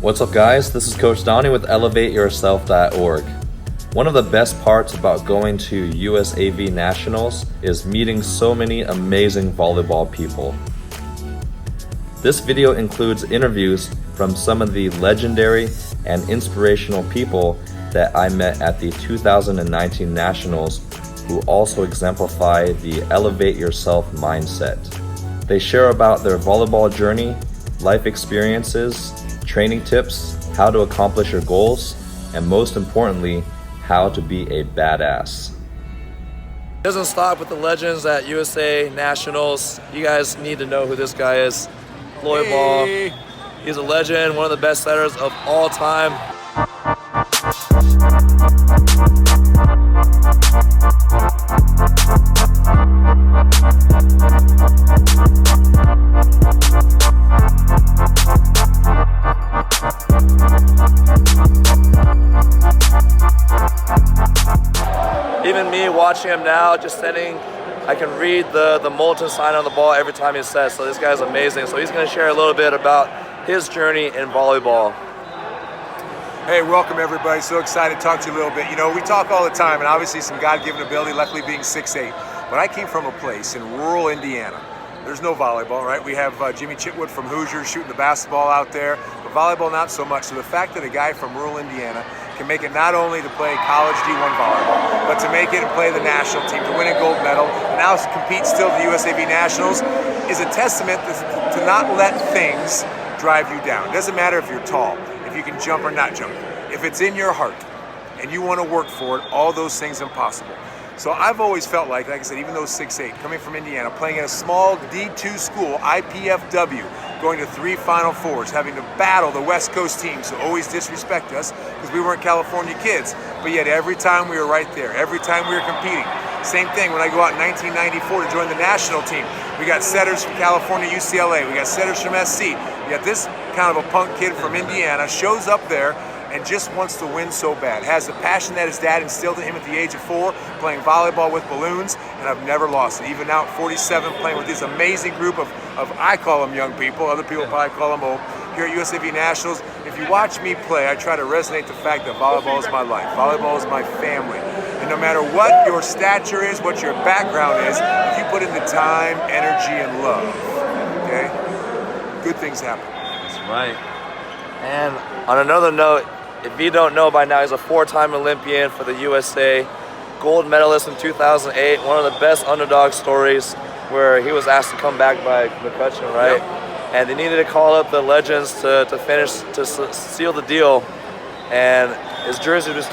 What's up guys, this is Coach Donnie with ElevateYourself.org. One of the best parts about going to USAV Nationals is meeting so many amazing volleyball people. This video includes interviews from some of the legendary and inspirational people that I met at the 2019 Nationals who also exemplify the Elevate Yourself mindset. They share about their volleyball journey, life experiences, training tips, how to accomplish your goals, and most importantly, how to be a badass. It doesn't stop with the legends at USA Nationals. You guys need to know who this guy is. Floyd Wong. He's a legend, one of the best setters of all time. Even me watching him now, just setting, I can read the molten sign on the ball every time he sets, so this guy's amazing. So he's going to share a little bit about his journey in volleyball. Hey, welcome everybody. So excited to talk to you a little bit. You know, we talk all the time, and obviously some God-given ability, luckily being 6'8". But I came from a place in rural Indiana. There's no volleyball, right? We have Jimmy Chitwood from Hoosiers shooting the basketball out there, but volleyball not so much. So the fact that a guy from rural Indiana can make it not only to play college D1 volleyball, but to make it and play the national team, to win a gold medal, and now compete still at the USAV Nationals, is a testament to not let things drive you down. It doesn't matter if you're tall, if you can jump or not jump. If it's in your heart and you want to work for it, all those things are possible. So I've always felt like I said, even though 6'8", coming from Indiana, playing at a small D2 school, IPFW, going to 3 Final Fours, having to battle the West Coast teams who always disrespect us because we weren't California kids. But yet every time we were right there, every time we were competing. Same thing when I go out in 1994 to join the national team. We got setters from California, UCLA. We got setters from SC. We got this kind of a punk kid from Indiana shows up there and just wants to win so bad. Has the passion that his dad instilled in him at the age of 4, playing volleyball with balloons, and I've never lost it. Even now at 47, playing with this amazing group of I call them young people, other people probably call them old, here at USAV Nationals. If you watch me play, I try to resonate the fact that volleyball is my life. Volleyball is my family. And no matter what your stature is, what your background is, if you put in the time, energy, and love, okay, good things happen. That's right. And on another note, if you don't know by now, he's a 4-time Olympian for the USA, gold medalist in 2008, one of the best underdog stories where he was asked to come back by McCutcheon, right? Yep. And they needed to call up the legends to finish, to seal the deal. And his jersey was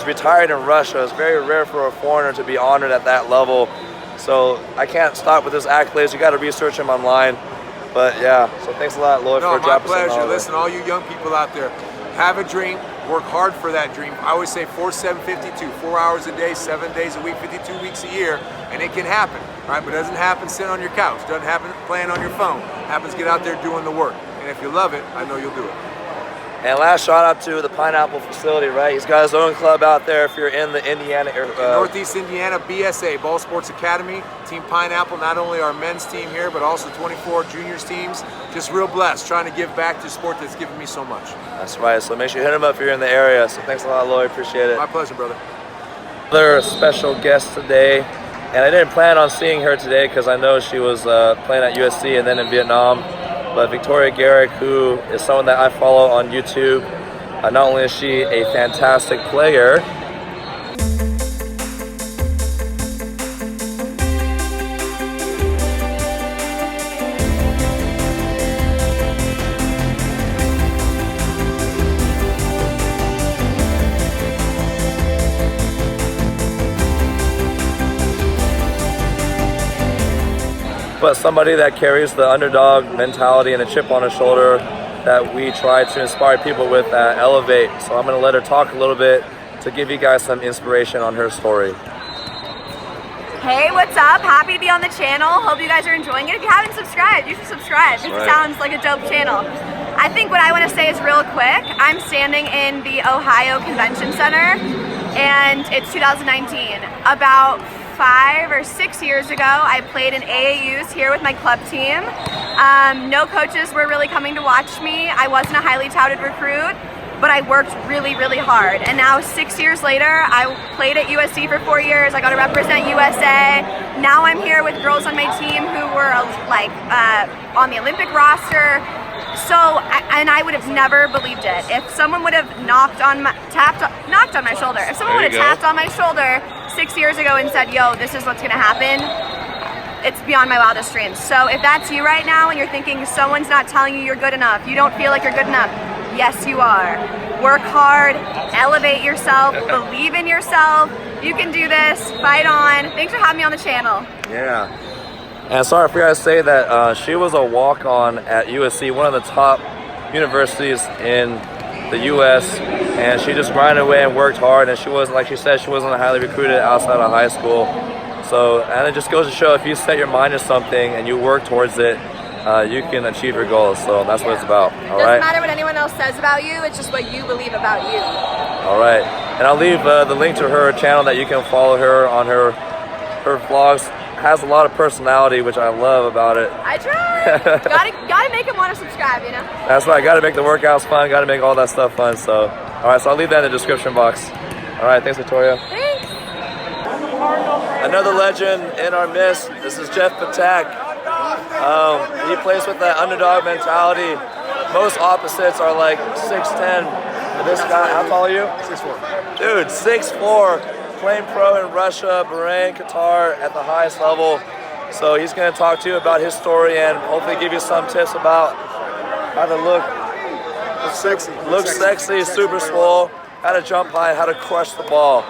retired in Russia. It's very rare for a foreigner to be honored at that level. So I can't stop with his accolades. You got to research him online. But yeah, so thanks a lot, Lloyd, for dropping some knowledge. No, my pleasure. Listen, all you young people out there, have a dream, work hard for that dream. I always say 4-7-52, 4 hours a day, 7 days a week, 52 weeks a year, and it can happen, right? But it doesn't happen sitting on your couch. It doesn't happen playing on your phone. It happens get out there doing the work. And if you love it, I know you'll do it. And last shout out to the Pineapple facility, right? He's got his own club out there if you're in the Indiana area. Northeast Indiana, BSA, Ball Sports Academy, Team Pineapple, not only our men's team here, but also 24 juniors teams. Just real blessed, trying to give back to a sport that's given me so much. That's right, so make sure you hit him up if you're in the area. So thanks a lot, Lloyd, appreciate it. My pleasure, brother. Another special guest today, and I didn't plan on seeing her today because I know she was playing at USC and then in Vietnam. But Victoria Garrick, who is someone that I follow on YouTube, not only is she a fantastic player, but somebody that carries the underdog mentality and a chip on her shoulder that we try to inspire people with at Elevate. So I'm going to let her talk a little bit to give you guys some inspiration on her story. Hey, what's up? Happy to be on the channel. Hope you guys are enjoying it. If you haven't subscribed, you should subscribe. This sounds like a dope channel. I think what I want to say is real quick. I'm standing in the Ohio Convention Center, and it's 2019. About 5 or 6 years ago, I played in AAUs here with my club team. No coaches were really coming to watch me. I wasn't a highly touted recruit, but I worked really, really hard. And now 6 years later, I played at USC for 4 years. I got to represent USA. Now I'm here with girls on my team who were on the Olympic roster. So, and I would have never believed it. If someone would have knocked on my shoulder, if someone would have tapped on my shoulder 6 years ago and said, yo, this is what's gonna happen, it's beyond my wildest dreams. So if that's you right now and you're thinking someone's not telling you you're good enough, you don't feel like you're good enough, yes you are. Work hard, elevate yourself, believe in yourself. You can do this, fight on. Thanks for having me on the channel. Yeah. And sorry, I forgot to say that she was a walk-on at USC, one of the top universities in the U.S., and she just grinded away and worked hard, and she wasn't, like she said, she wasn't highly recruited outside of high school. So, and it just goes to show if you set your mind to something and you work towards it, you can achieve your goals. So that's what it's about. All right. Doesn't matter what anyone else says about you, it's just what you believe about you. All right. And I'll leave the link to her channel that you can follow her on her vlogs. Has a lot of personality, which I love about it. I try. gotta make him want to subscribe, you know? That's right. Gotta make the workouts fun. Gotta make all that stuff fun. So, all right. So I'll leave that in the description box. All right. Thanks, Victoria. Thanks. Another legend in our midst. This is Jeff Patak. He plays with that underdog mentality. Most opposites are like 6'10". This guy, how tall are you? 6'4". Dude, 6'4". Playing pro in Russia, Bahrain, Qatar at the highest level. So he's going to talk to you about his story and hopefully give you some tips about how to look sexy, super swole, how to jump high, and how to crush the ball.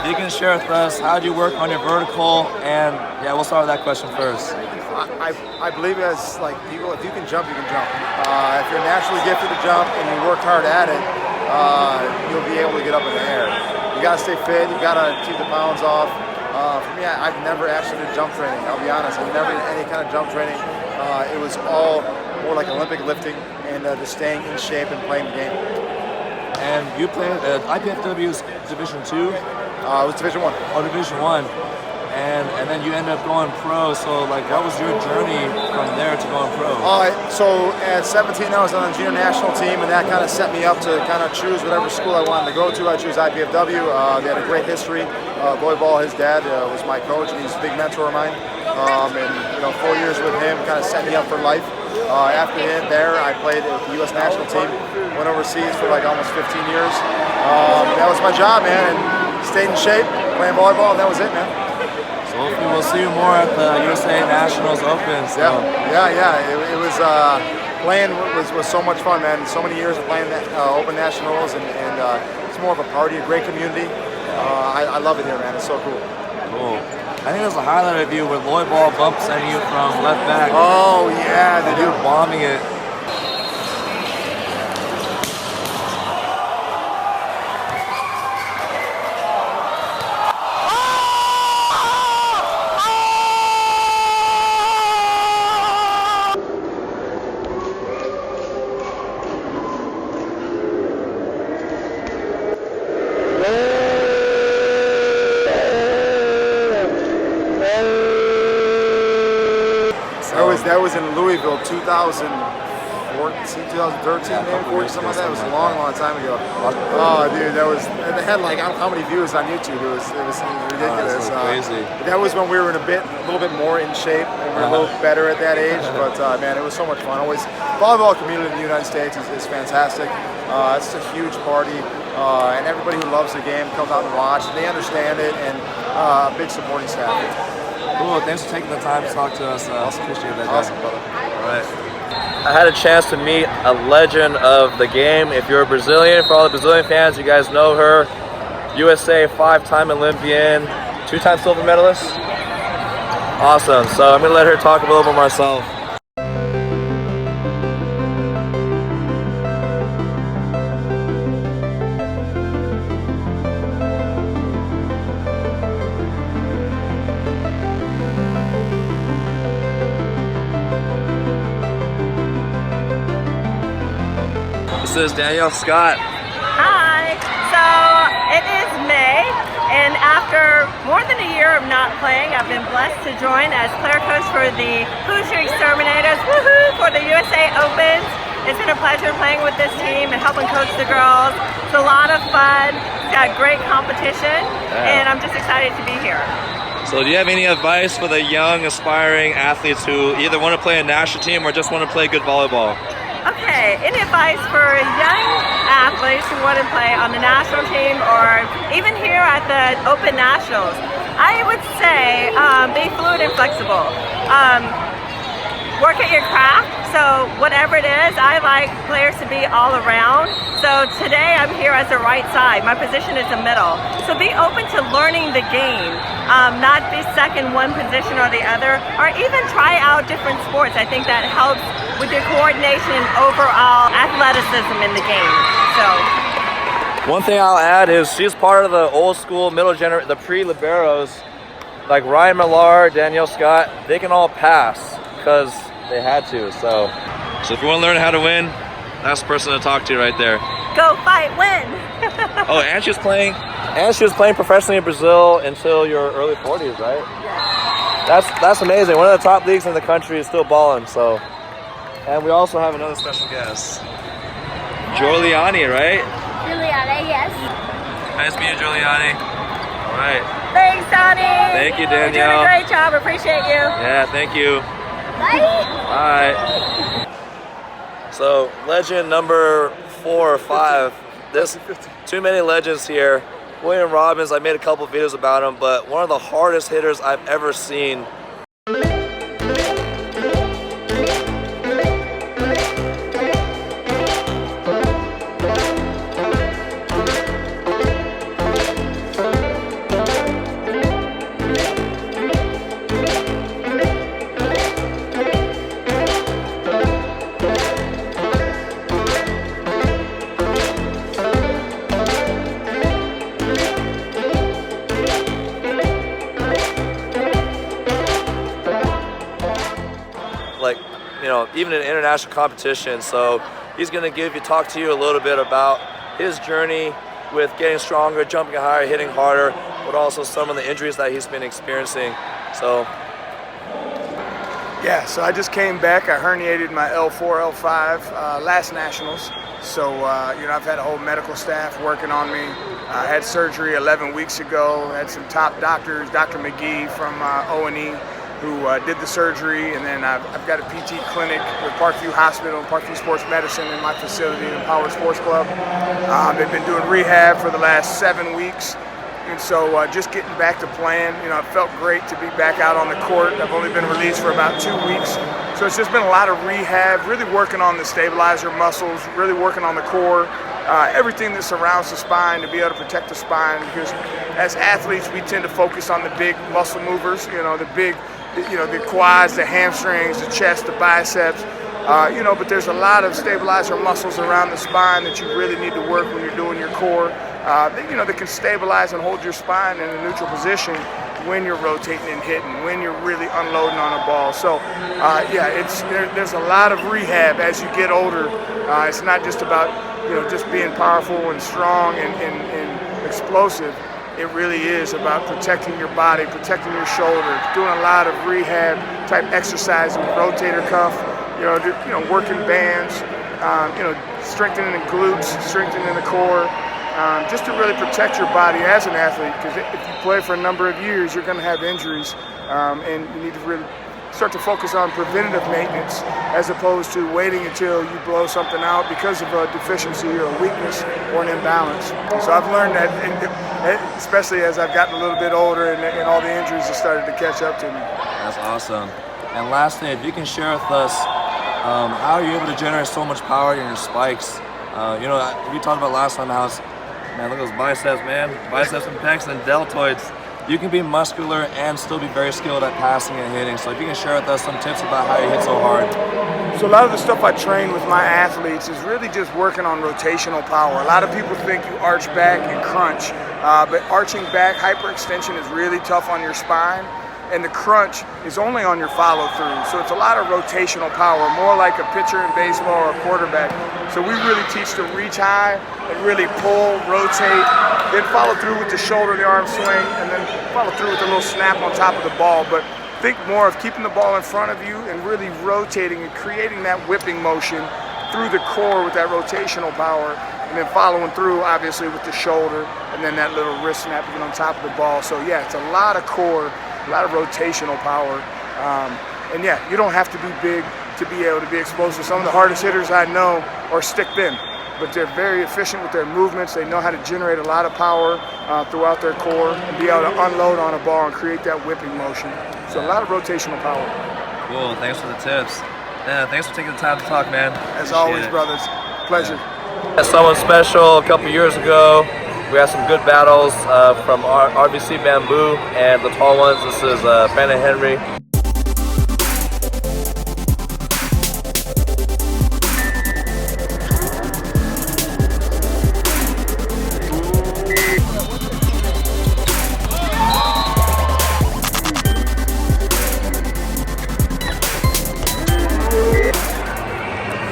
You can share with us, how did you work on your vertical? And yeah, we'll start with that question first. I believe as like people, if you can jump, you can jump. If you're naturally gifted to jump and you work hard at it, you'll be able to get up in the air. You gotta stay fit, you gotta keep the pounds off. For me, I've never actually did jump training, I'll be honest. I've never did any kind of jump training. It was all more like Olympic lifting and just staying in shape and playing the game. And you played at IPFW's Division II? It was Division I. Oh, Division I. And then you ended up going pro. So, like, what was your journey from there to going pro? So at 17, I was on the junior national team, and that kind of set me up to kind of choose whatever school I wanted to go to. I chose IPFW. They had a great history. Volleyball, his dad was my coach, and he's a big mentor of mine. And 4 years with him kind of set me up for life. After there, I played with the U.S. national team. Went overseas for like almost 15 years. That was my job, man, and stayed in shape, playing volleyball, and that was it, man. So hopefully we'll see you more at the USA Nationals Open. So. Yeah. It was playing was so much fun, man. So many years of playing Open Nationals, and it's more of a party, a great community. I love it here, man. It's so cool. Cool. I think there's a highlight of you with volleyball bump sending you from left back. Oh yeah, and you're bombing it. That was in Louisville, 2013, maybe 14, something like that. It was a long time ago. Oh, dude, that was. They had like how many views on YouTube? It was ridiculous. So crazy. That was when we were a little bit more in shape, and we were a little better at that age. But man, it was so much fun. Always, volleyball community in the United States is fantastic. It's a huge party, and everybody who loves the game comes out and watch. They understand it, and a big supporting staff. Cool, thanks for taking the time to talk to us. Appreciate that. Awesome, brother. All right. I had a chance to meet a legend of the game. If you're a Brazilian, for all the Brazilian fans, you guys know her. USA 5-time Olympian, 2-time silver medalist. Awesome. So I'm gonna let her talk a little bit myself. This is Danielle Scott. Hi. So it is May, and after more than a year of not playing, I've been blessed to join as player coach for the Hoosier Exterminators. Woohoo! For the USA Opens. It's been a pleasure playing with this team and helping coach the girls. It's a lot of fun. It's got great competition, and I'm just excited to be here. So do you have any advice for the young aspiring athletes who either want to play a national team or just want to play good volleyball? Okay, any advice for young athletes who want to play on the national team or even here at the Open Nationals? I would say be fluid and flexible. Work at your craft, so whatever it is, I like players to be all around. So today I'm here as the right side. My position is the middle. So be open to learning the game, not be stuck in one position or the other, or even try out different sports. I think that helps with your coordination and overall athleticism in the game. So one thing I'll add is she's part of the old school middle generation, the pre-liberos, like Ryan Millar, Danielle Scott. They can all pass because they had to. So if you want to learn how to win, that's the person to talk to right there. Go fight, win. Oh, and she was playing professionally in Brazil until your early 40s, right? Yeah. That's amazing. One of the top leagues in the country is still balling. So, and we also have another special guest, Giuliani, right? Juliana, yes. Nice to meet you, Giuliani. All right. Thanks, Donnie. Thank you, You're doing Danielle. a great job. Appreciate you. Yeah, thank you. Bye. Bye. So, legend number 4 or 5. There's too many legends here. William Robbins, I made a couple videos about him, but one of the hardest hitters I've ever seen. Like, you know, even in international competition. So he's going to talk to you a little bit about his journey with getting stronger, jumping higher, hitting harder, but also some of the injuries that he's been experiencing. So yeah, so I just came back. I herniated my L4, L5 last nationals. So you know, I've had a whole medical staff working on me. I had surgery 11 weeks ago. Had some top doctors, Dr. McGee from O&E, who did the surgery, and then I've got a PT clinic with Parkview Hospital and Parkview Sports Medicine in my facility in Power Sports Club. They've been doing rehab for the last 7 weeks, and so just getting back to playing. You know, it felt great to be back out on the court. I've only been released for about 2 weeks, so it's just been a lot of rehab, really working on the stabilizer muscles, really working on the core, everything that surrounds the spine to be able to protect the spine, because as athletes we tend to focus on the big muscle movers, you know, the quads, the hamstrings, the chest, the biceps, you know, but there's a lot of stabilizer muscles around the spine that you really need to work when you're doing your core, you know, that can stabilize and hold your spine in a neutral position when you're rotating and hitting, when you're really unloading on a ball. So, yeah, there's a lot of rehab as you get older. It's not just about, you know, just being powerful and strong and explosive. It really is about protecting your body, protecting your shoulder, doing a lot of rehab type exercises with rotator cuff, you know, working bands, you know, strengthening the glutes, strengthening the core, just to really protect your body as an athlete. Because if you play for a number of years, you're going to have injuries, and you need to really start to focus on preventative maintenance as opposed to waiting until you blow something out because of a deficiency or a weakness or an imbalance. So I've learned that, especially as I've gotten a little bit older and all the injuries have started to catch up to me. that's awesome. And lastly, if you can share with us, how are you able to generate so much power in your spikes? You know, we talked about last time how Man, look at those biceps, man. Biceps and pecs and deltoids. You can be muscular and still be very skilled at passing and hitting. So if you can share with us some tips about how you hit so hard. So a lot of the stuff I train with my athletes is really just working on rotational power. A lot of people think you arch back and crunch, but arching back, hyperextension is really tough on your spine, and the crunch is only on your follow through. So it's a lot of rotational power, more like a pitcher in baseball or a quarterback. So we really teach to reach high and really pull, rotate, then follow through with the shoulder, the arm swing, and then follow through with a little snap on top of the ball. But think more of keeping the ball in front of you and really rotating and creating that whipping motion through the core with that rotational power, and then following through obviously with the shoulder and then that little wrist snap even on top of the ball. So yeah, it's a lot of core, a lot of rotational power. And yeah, you don't have to be big to be able to be explosive. Some of the hardest hitters I know are stick thin, but they're very efficient with their movements. They know how to generate a lot of power throughout their core and be able to unload on a ball and create that whipping motion. So a lot of rotational power. Cool, thanks for the tips. Yeah, thanks for taking the time to talk, man. As always, brothers, pleasure. Had someone special a couple years ago. We had some good battles from RBC Bamboo and the tall ones. This is Fanta Henry.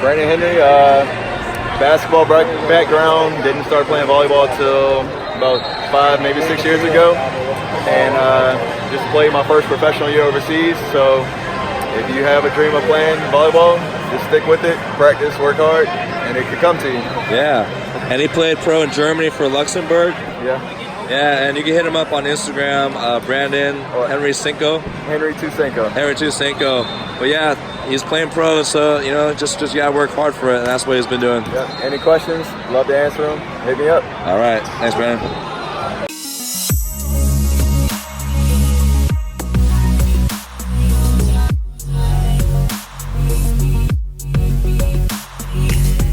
Brandon Henry, basketball background, didn't start playing volleyball until about 5, maybe 6 years ago, and just played my first professional year overseas. So if you have a dream of playing volleyball, just stick with it, practice, work hard, and it could come to you. Yeah, and he played pro in Germany for Luxembourg. Yeah. Yeah, and you can hit him up on Instagram, Brandon Henry Cinco. Henry Tusenko. Henry Tusenko. But yeah, he's playing pro, so you know, just you gotta work hard for it, and that's what he's been doing. Yeah. Any questions? Love to answer them. Hit me up. All right, thanks, Brandon.